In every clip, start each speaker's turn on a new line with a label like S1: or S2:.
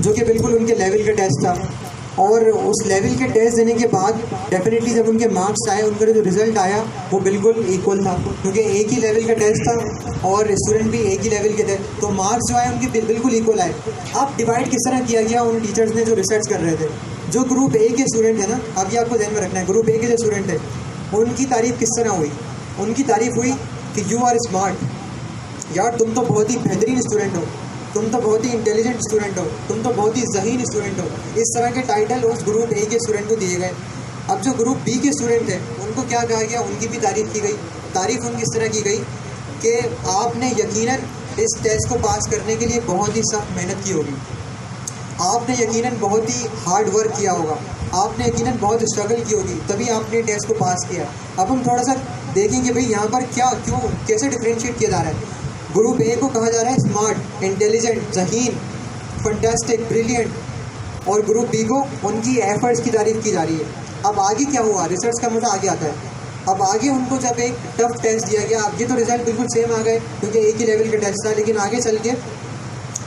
S1: जो कि बिल्कुल उनके लेवल का टेस्ट था। और उस लेवल के टेस्ट देने के बाद डेफिनेटली जब उनके मार्क्स आए, उनका जो रिजल्ट आया वो बिल्कुल इक्वल था, क्योंकि एक ही लेवल का टेस्ट था और स्टूडेंट भी एक ही लेवल के थे, तो मार्क्स जो आए उनके बिल्कुल इक्वल आए। अब डिवाइड किस तरह किया गया उन टीचर्स ने जो रिसर्च कर रहे थे। जो ग्रुप ए के स्टूडेंट है ना, अब ये आपको ध्यान में रखना है, ग्रुप ए के जो स्टूडेंट है उनकी तारीफ किस तरह हुई। उनकी तारीफ हुई कि यू आर स्मार्ट, यार तुम तो बहुत ही बेहतरीन स्टूडेंट हो, तुम तो बहुत ही इंटेलिजेंट स्टूडेंट हो, तुम तो बहुत ही ज़हीन स्टूडेंट हो। इस तरह के टाइटल उस ग्रुप ए के स्टूडेंट को दिए गए। अब जो ग्रुप बी के स्टूडेंट थे उनको क्या कहा गया, उनकी भी तारीफ़ की गई। तारीफ़ उनकी इस तरह की गई कि आपने यकीनन इस टेस्ट को पास करने के लिए बहुत ही सख्त मेहनत की होगी, आपने यकीनन बहुत ही हार्ड वर्क किया होगा, आपने यकीनन बहुत स्ट्रगल की होगी, तभी आपने टेस्ट को पास किया। अब हम थोड़ा सा देखेंगे भाई यहाँ पर क्या क्यों कैसे डिफ्रेंशिएट किया जा रहा है। ग्रुप ए को कहा जा रहा है स्मार्ट, इंटेलिजेंट, ज़हीन, फंटास्टिक, ब्रिलियंट, और ग्रुप बी को उनकी एफर्ट्स की तारीफ की जा रही है। अब आगे क्या हुआ, रिसर्च का मज़ा आगे आता है। अब आगे उनको जब एक टफ टेस्ट दिया गया, अब ये तो रिजल्ट बिल्कुल सेम आ गए क्योंकि एक ही लेवल का टेस्ट था, लेकिन आगे चल के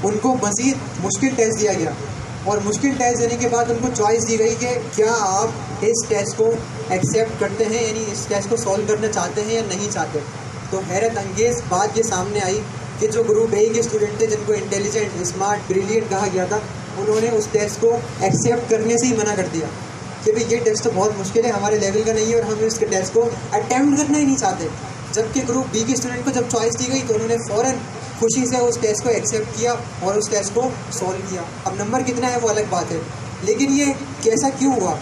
S1: उनको मज़ीद मुश्किल टेस्ट दिया गया। और मुश्किल टेस्ट देने के बाद उनको चॉइस दी गई कि क्या आप इस टेस्ट को एक्सेप्ट करते हैं, यानी इस टेस्ट को सॉल्व करना चाहते हैं या नहीं चाहते। तो हैरत अंगेज़ बात ये सामने आई कि जो ग्रुप ए के स्टूडेंट थे जिनको इंटेलिजेंट, स्मार्ट, ब्रिलियंट कहा गया था, उन्होंने उस टेस्ट को एक्सेप्ट करने से ही मना कर दिया कि भाई ये टेस्ट तो बहुत मुश्किल है, हमारे लेवल का नहीं है और हम इस टेस्ट को अटैम्प्ट करना ही नहीं चाहते। जबकि ग्रुप बी के स्टूडेंट को जब चॉइस दी गई तो उन्होंने फ़ौरन खुशी से उस टेस्ट को एक्सेप्ट किया और उस टेस्ट को सॉल्व किया। अब नंबर कितना है वो अलग बात है, लेकिन ये कैसा क्यों हुआ,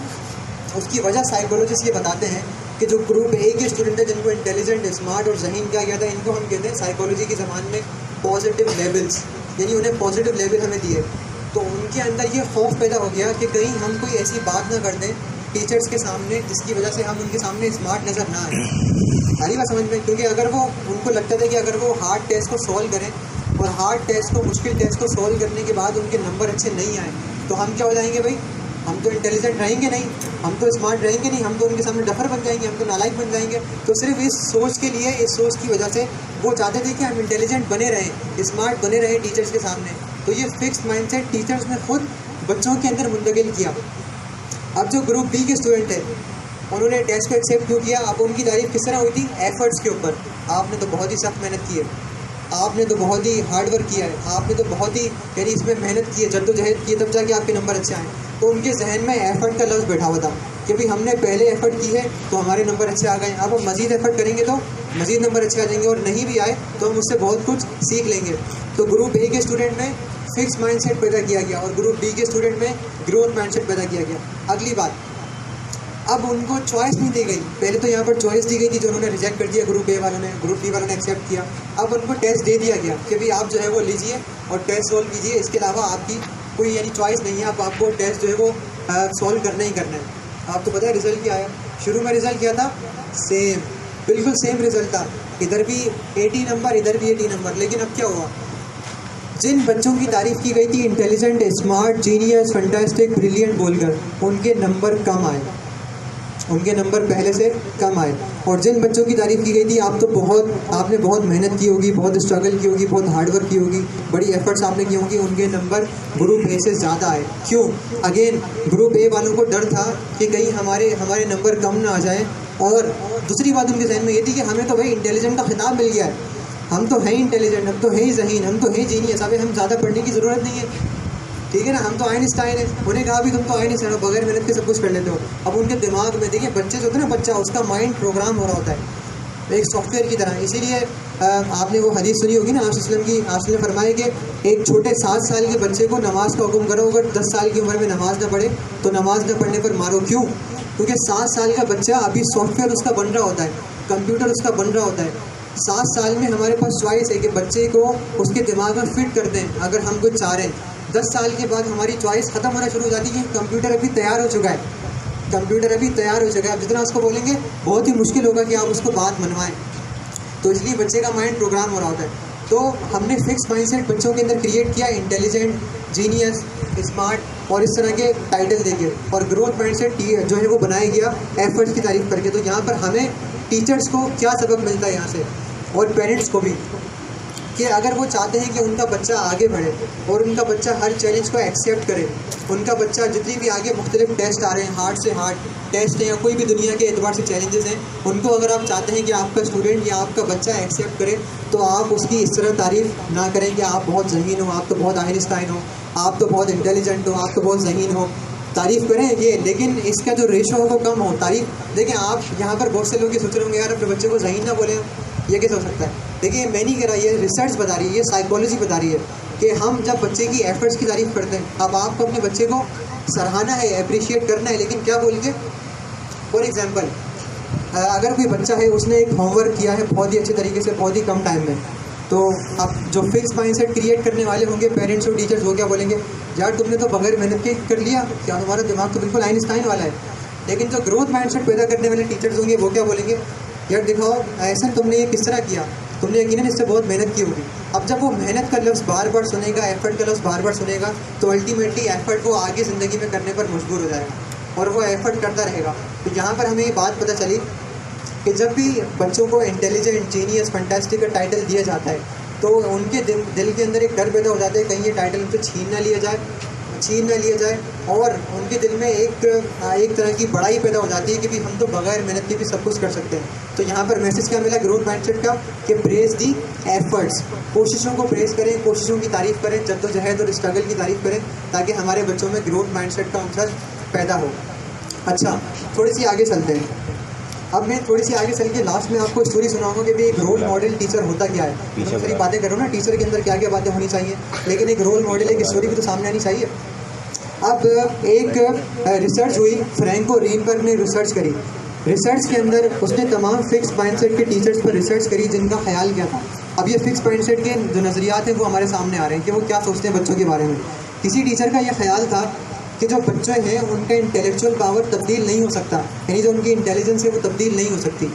S1: उसकी वजह साइकोलॉजिस्ट ये बताते हैं कि जो ग्रुप ए के स्टूडेंट है जिनको इंटेलिजेंट, स्मार्ट और ज़हीन कहा गया था, इनको हम कहते हैं साइकोलॉजी की ज़बान में पॉजिटिव लेवल्स, यानी उन्हें पॉजिटिव लेवल हमें दिए। तो उनके अंदर ये खौफ पैदा हो गया कि कहीं हम कोई ऐसी बात ना कर दें टीचर्स के सामने जिसकी वजह से हम उनके सामने स्मार्ट नज़र ना आए। सारी बात समझ में, क्योंकि अगर वो उनको लगता था कि अगर वो हार्ड टेस्ट को सॉल्व करें और हार्ड टेस्ट को, मुश्किल टेस्ट को सॉल्व करने के बाद उनके नंबर अच्छे नहीं आए तो हम क्या हो जाएंगे भाई, हम तो इंटेलिजेंट रहेंगे नहीं, हम तो स्मार्ट रहेंगे नहीं, हम तो उनके सामने डफर बन जाएंगे, हम तो नालायक बन जाएंगे। तो सिर्फ इस सोच के लिए, इस सोच की वजह से वो चाहते थे कि हम इंटेलिजेंट बने रहें, स्मार्ट बने रहें टीचर्स के सामने। तो ये फिक्स्ड माइंडसेट टीचर्स ने खुद बच्चों के अंदर मुंतकिल किया। अब जो ग्रुप बी के स्टूडेंट है उन्होंने टेस्ट को एक्सेप्ट क्यों किया, अब उनकी तारीफ किस तरह हुई थी, एफर्ट्स के ऊपर। आपने तो बहुत ही सख्त मेहनत की है, आपने तो बहुत ही हार्ड वर्क किया है, आपने तो बहुत ही यानी इसमें मेहनत की है, जद्दोजहद की है, तब जाके आपके नंबर अच्छे आए। तो उनके जहन में एफर्ट का लफ्ज़ बैठा हुआ था कि भाई हमने पहले एफर्ट की है तो हमारे नंबर अच्छे आ गए, अब हम मज़ीद एफर्ट करेंगे तो मज़ीद नंबर अच्छे आ जाएंगे, और नहीं भी आए तो हम उससे बहुत कुछ सीख लेंगे। तो ग्रुप ए के स्टूडेंट में फिक्स माइंडसेट पैदा किया गया और ग्रुप बी के स्टूडेंट में ग्रोथ माइंडसेट पैदा किया गया। अगली बात, अब उनको चॉइस नहीं दी गई। पहले तो यहाँ पर चॉइस दी गई थी जो उन्होंने रिजेक्ट कर दिया ग्रुप ए वालों ने, ग्रुप बी वालों ने एक्सेप्ट किया। अब उनको टेस्ट दे दिया गया कि भाई आप जो है वो लीजिए और टेस्ट सॉल्व कीजिए, इसके अलावा आपकी कोई यानी चॉइस नहीं है, आपको टेस्ट जो है वो सॉल्व करना ही करना है। आपको पता है रिज़ल्ट क्या आया, शुरू में रिज़ल्ट क्या था, सेम, बिल्कुल सेम रिज़ल्ट था, इधर भी 80 नंबर, इधर भी 80 नंबर। लेकिन अब क्या हुआ, जिन बच्चों की तारीफ़ की गई थी intelligent, smart, genius, fantastic, brilliant बोलकर, उनके नंबर कम आए, उनके नंबर पहले से कम आए। और जिन बच्चों की तारीफ़ की गई थी आपने बहुत मेहनत की होगी, बहुत स्ट्रगल की होगी, बहुत हार्ड वर्क की होगी, बड़ी एफर्ट्स आपने की होंगी, उनके नंबर ग्रुप ए से ज़्यादा आए। क्यों, अगेन ग्रुप ए वालों को डर था कि कहीं हमारे नंबर कम ना आ जाए। और दूसरी बात उनके जहन में ये थी कि हमें तो भाई इंटेलिजेंट का खिताब मिल गया है, हम तो हैं इंटेलिजेंट, हम तो हैं ज़हीन, हम तो हैं जीनियस, अभी हम ज़्यादा पढ़ने की ज़रूरत नहीं है, ठीक है ना, हम तो आइंस्टाइन है। उन्हें कहा भी तुम तो आइंस्टाइन हो, बगैर मेहनत के सब कुछ कर लेते हो। अब उनके दिमाग में देखिए, बच्चे जो होते हैं ना, बच्चा उसका माइंड प्रोग्राम हो रहा होता है एक सॉफ्टवेयर की तरह। इसीलिए आपने वो हदीस सुनी होगी ना, आपने फरमाया कि एक छोटे 7 साल के बच्चे को नमाज का हुक्म करो, अगर 10 साल की उम्र में नमाज ना पढ़े तो नमाज न पढ़ने पर मारो। क्यों, क्योंकि 7 साल का बच्चा अभी सॉफ्टवेयर उसका बन रहा होता है, कंप्यूटर उसका बन रहा होता है। 7 साल में हमारे पास चॉइस है कि बच्चे को उसके दिमाग में फिट कर दें अगर हम कुछ चाह रहे हैं। 10 साल के बाद हमारी चॉइस ख़त्म होना शुरू हो जाती है, कंप्यूटर अभी तैयार हो चुका है, कंप्यूटर अभी तैयार हो चुका है। अब जितना उसको बोलेंगे बहुत ही मुश्किल होगा कि आप उसको बात मनवाएं। तो इसलिए बच्चे का माइंड प्रोग्राम हो रहा होता है। तो हमने फिक्स माइंडसेट बच्चों के अंदर क्रिएट किया, इंटेलिजेंट, जीनियस, स्मार्ट और इस तरह के टाइटल देके, और ग्रोथ माइंडसेट जो है वो बनाया गया एफर्ट्स की तारीफ करके। तो यहाँ पर हमें टीचर्स को क्या सबक मिलता है यहाँ से, और पेरेंट्स को भी। कि अगर वो चाहते हैं कि उनका बच्चा आगे बढ़े और उनका बच्चा हर चैलेंज को एक्सेप्ट करे, उनका बच्चा जितनी भी आगे मुख्तलिफ टेस्ट आ रहे हैं, हार्ड से हार्ड टेस्ट हैं या कोई भी दुनिया के एतबार से चैलेंजेस हैं, उनको अगर आप चाहते हैं कि आपका स्टूडेंट या आपका बच्चा एक्सेप्ट करे, तो आप उसकी इस तरह तारीफ़ ना करें कि आप बहुत ज़हीन हो, आप तो बहुत आइंस्टाइन हो, आप तो बहुत इंटेलिजेंट हो, आप तो बहुत ज़हीन हो। तारीफ़ करें ये, लेकिन इसका जो रेशो हो वो कम हो। तारीफ़ देखें, आप यहाँ पर बहुत से लोग ये सोच रहे होंगे यार अपने बच्चे को ज़हीन ना बोलें, ये कैसे हो सकता है। देखिए मैं नहीं कह रहा, ये रिसर्च बता रही है, ये साइकोलॉजी बता रही है कि हम जब बच्चे की एफर्ट्स की तारीफ़ करते हैं, अब आपको अपने बच्चे को सराहना है, अप्रिशिएट करना है, लेकिन क्या बोल के। फॉर एग्जांपल, अगर कोई बच्चा है उसने एक होमवर्क किया है बहुत ही अच्छे तरीके से बहुत ही कम टाइम में, तो अब जो फिक्स माइंडसेट क्रिएट करने वाले होंगे पेरेंट्स और टीचर्स, वो क्या बोलेंगे, यार तुमने तो बगैर मेहनत के कर लिया, क्या तुम्हारा दिमाग तो बिल्कुल आइंस्टाइन वाला है। लेकिन जो ग्रोथ माइंडसेट पैदा करने वाले टीचर्स होंगे वो क्या बोलेंगे, यार दिखाओ ऐसा तुमने ये किस तरह किया, तुमने यकीनन इससे बहुत मेहनत की होगी। अब जब वो मेहनत का लफ्ज़ बार बार सुनेगा, एफर्ट का लफ्ज़ बार बार सुनेगा, तो अल्टीमेटली एफर्ट वो आगे ज़िंदगी में करने पर मजबूर हो जाएगा और वो एफर्ट करता रहेगा। तो यहाँ पर हमें ये बात पता चली कि जब भी बच्चों को इंटेलिजेंट, जीनियस, फैंटास्टिक का टाइटल दिया जाता है, तो उनके दिल के अंदर एक डर पैदा हो जाता है कहीं ये टाइटल उनसे छीन ना लिया जाए, और उनके दिल में एक तरह की बड़ाई पैदा हो जाती है कि भी हम तो बगैर मेहनत के भी सब कुछ कर सकते हैं। तो यहाँ पर मैसेज क्या मिला ग्रोथ माइंडसेट का, कि प्रेज दी एफर्ट्स, कोशिशों को प्रेज करें, कोशिशों की तारीफ़ करें, जद्दोजहद और स्ट्रगल की तारीफ़ करें, ताकि हमारे बच्चों में ग्रोथ माइंडसेट का अंसर पैदा हो। अच्छा, थोड़ी सी आगे चलते हैं। अब मैं थोड़ी सी आगे चल के लास्ट में आपको स्टोरी सुनाऊंगा कि भाई एक रोल मॉडल टीचर होता क्या है। तो सारी बातें करो ना, टीचर के अंदर क्या क्या बातें होनी चाहिए, लेकिन एक रोल मॉडल, एक स्टोरी भी तो सामने आनी चाहिए। अब एक रिसर्च हुई, फ्रैंको रीनबर्ग ने रिसर्च करी। रिसर्च के अंदर उसने तमाम फिक्स माइंडसेट के टीचर्स पर रिसर्च करी जिनका ख्याल क्या था। अब ये फिक्स माइंडसेट के जो नज़रियात हैं वो हमारे सामने आ रहे हैं कि वो क्या सोचते हैं बच्चों के बारे में। किसी टीचर का यह ख्याल था कि जो बच्चे हैं उनका इंटेलेक्चुअल पावर तब्दील नहीं हो सकता, यानी जो उनकी इंटेलिजेंस है वो तब्दील नहीं हो सकती।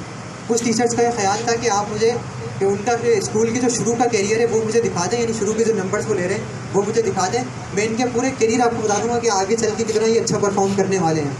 S1: कुछ टीचर्स का यह ख्याल था कि आप मुझे कि उनका स्कूल की जो शुरू का करियर है वो मुझे दिखा दें, यानी शुरू के जो नंबर्स वो ले रहे हैं वो मुझे दिखा दें, मैं इनके पूरे करियर आपको बता दूंगा कि आगे चल के कितना ये अच्छा परफॉर्म करने वाले हैं।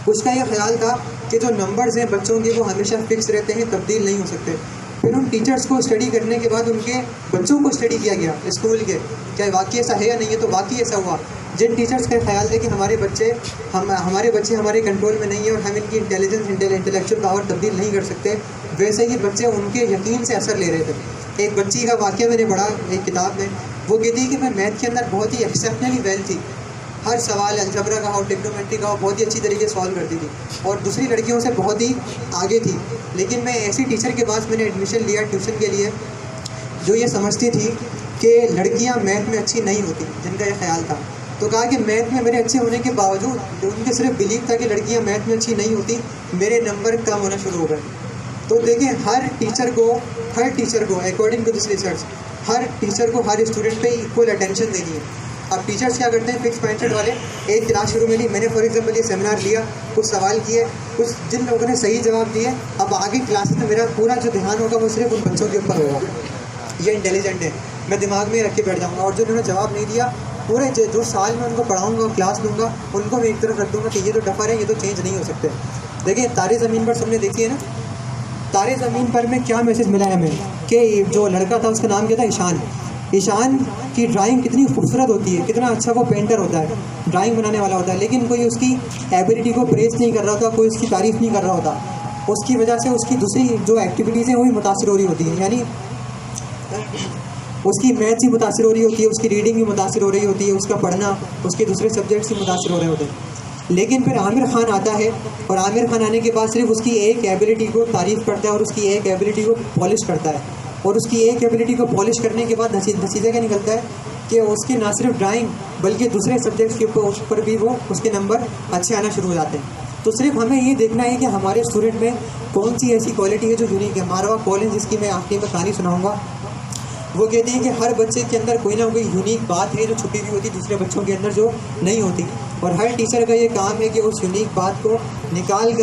S1: उसका यह ख्याल था कि जो नंबर्स हैं बच्चों के वो हमेशा फिक्स रहते हैं, तब्दील नहीं हो सकते। फिर उन टीचर्स को स्टडी करने के बाद उनके बच्चों को स्टडी किया गया स्कूल के, क्या वाकई ऐसा है या नहीं है, तो वाकई ऐसा हुआ। जिन टीचर्स का ख्याल है कि हमारे बच्चे हमारे कंट्रोल में नहीं है और हम इनकी इंटेलेक्चुअल पावर तब्दील नहीं कर सकते, वैसे ही बच्चे उनके यकीन से असर ले रहे थे। एक बच्ची का वाक़या मैंने पढ़ा एक किताब में, वो कहती है कि मैं मैथ के अंदर बहुत ही एक्सेप्शनली वेल थी, हर सवाल अलजबरा का हो, ट्रिग्नोमेट्री का हो, बहुत ही अच्छी तरीके से सॉल्व करती थी और दूसरी लड़कियों से बहुत ही आगे थी। लेकिन मैं ऐसी टीचर के पास मैंने एडमिशन लिया ट्यूशन के लिए जो ये समझती थी कि लड़कियां मैथ में अच्छी नहीं होती, जिनका ये ख्याल था। तो कहा कि मैथ में मेरे अच्छे होने के बावजूद उनके सिर्फ बिलीव था कि लड़कियां मैथ में अच्छी नहीं होती, मेरे नंबर कम होना शुरू हो गए। तो देखिए हर टीचर को अकॉर्डिंग टू दिस रिसर्च, हर टीचर को हर स्टूडेंट पे इक्वल अटेंशन देनी है। अब टीचर्स क्या करते हैं, फिक्स माइंडसेट वाले, एक क्लास शुरू में ली, मैंने फॉर एग्जांपल ये सेमिनार लिया, कुछ सवाल किए, कुछ जिन लोगों ने सही जवाब दिए, अब आगे क्लास में मेरा पूरा जो ध्यान होगा वो सिर्फ उन बच्चों के ऊपर होगा, ये इंटेलिजेंट है, मैं दिमाग में रख के बैठ जाऊँगा। और जो उन्होंने जवाब नहीं दिया, पूरे जो साल में उनको पढ़ाऊँगा, क्लास लूँगा, उनको मैं एक तरफ रख दूँगा कि ये तो डफर है, ये तो चेंज नहीं हो सकते। देखिए तारे ज़मीन पर सबने देखी है ना, तारे ज़मीन पर में क्या मैसेज मिला है हमें कि जो लड़का था उसका नाम क्या था, ईशान की ड्राइंग कितनी खूबसूरत होती है, कितना अच्छा वो पेंटर होता है, ड्राइंग बनाने वाला होता है, लेकिन कोई उसकी एबिलिटी को प्रेस नहीं कर रहा होता, कोई उसकी तारीफ़ नहीं कर रहा होता। उसकी वजह से उसकी दूसरी जो एक्टिविटीज़ हैं वो भी मुतासिर हो रही होती हैं, यानी उसकी मैथ्स ही मुतासिर हो रही होती है, उसकी रीडिंग भी मुतासिर हो रही होती है, उसका पढ़ना, उसके दूसरे सब्जेक्ट्स भी मुतासिर हो रहे होते हैं। लेकिन फिर आमिर खान आता है और आमिर खान आने के बाद सिर्फ उसकी एक एबिलिटी को तारीफ़ करता है और उसकी एक एबिलिटी को पॉलिश करता है, और उसकी एक एबिलिटी को पॉलिश करने के बाद नतीजा क्या निकलता है कि उसकी ना सिर्फ ड्राइंग बल्कि दूसरे सब्जेक्ट्स के ऊपर भी वो उसके नंबर अच्छे आना शुरू हो जाते हैं। तो सिर्फ हमें ये देखना है कि हमारे स्टूडेंट में कौन सी ऐसी क्वालिटी है जो यूनिक है। मारवा कॉलिंस, जिसकी मैं आखिरी में कहानी सुनाऊंगा, वो कहती है कि हर बच्चे के अंदर कोई ना कोई यूनिक बात है जो छुपी हुई होती, दूसरे बच्चों के अंदर जो नहीं होती, और हर टीचर का ये काम है कि उस यूनिक बात को निकाल कर